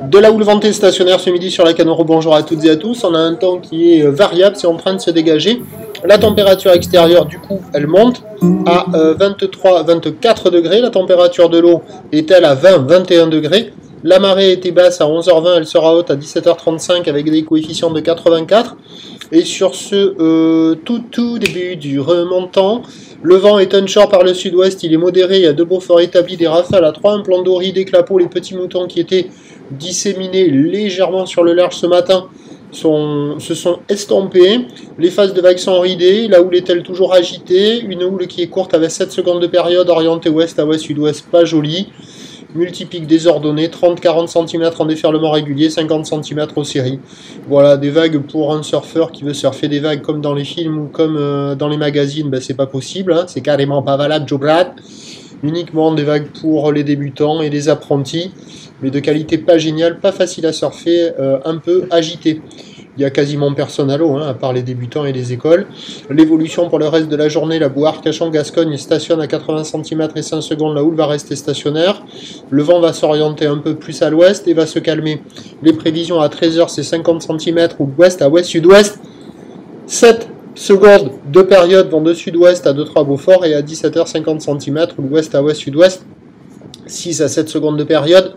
De la houle ventée stationnaire ce midi sur la Canoro, bonjour à toutes et à tous. On a un temps qui est variable, c'est en train de se dégager. La température extérieure, du coup, elle monte à 23-24 degrés. La température de l'eau est-elle à 20-21 degrés. La marée était basse à 11h20, elle sera haute à 17h35 avec des coefficients de 84. Et sur ce tout début du remontant, le vent est onshore par le sud-ouest, il est modéré, il y a de beaux forts établis, des rafales à 3, un plan d'eau riz, des clapots, les petits moutons qui étaient disséminés légèrement sur le large ce matin se sont estompés, les phases de vagues sont ridées, la houle est-elle toujours agitée, une houle qui est courte avec 7 secondes de période, orientée ouest à ouest, sud-ouest, pas jolie. Multipique désordonné, 30-40 cm en déferlement régulier, 50 cm aux séries. Voilà, des vagues pour un surfeur qui veut surfer des vagues comme dans les films ou comme dans les magazines, ben c'est pas possible, hein, c'est carrément pas valable, Joe Brad. Uniquement des vagues pour les débutants et les apprentis, mais de qualité pas géniale, pas facile à surfer, un peu agité. Il y a quasiment personne à l'eau, hein, à part les débutants et les écoles. L'évolution pour le reste de la journée, la boue Arcachon-Gascogne stationne à 80 cm et 5 secondes, la houle va rester stationnaire. Le vent va s'orienter un peu plus à l'ouest et va se calmer. Les prévisions à 13h, c'est 50 cm ou ouest à ouest-sud-ouest. 7 secondes de période, vent de sud-ouest à 2-3 Beaufort et à 17h 50 cm ou ouest à ouest-sud-ouest. 6 à 7 secondes de période.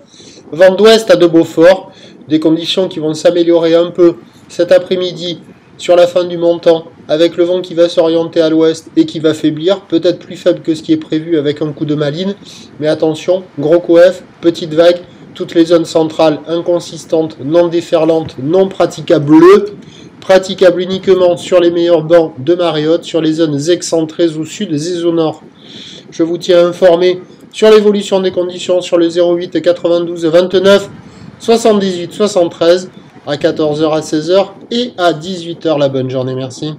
Vent d'ouest à 2 Beaufort. Des conditions qui vont s'améliorer un peu cet après-midi sur la fin du montant, avec le vent qui va s'orienter à l'ouest et qui va faiblir, peut-être plus faible que ce qui est prévu avec un coup de maline, mais attention, gros coef, petite vague, toutes les zones centrales inconsistantes, non déferlantes, non praticables, praticables uniquement sur les meilleurs bancs de marée haute, sur les zones excentrées au sud et au nord. Je vous tiens informé sur l'évolution des conditions sur le 08 92 29 78 73 à 14h à 16h et à 18h. La bonne journée, merci.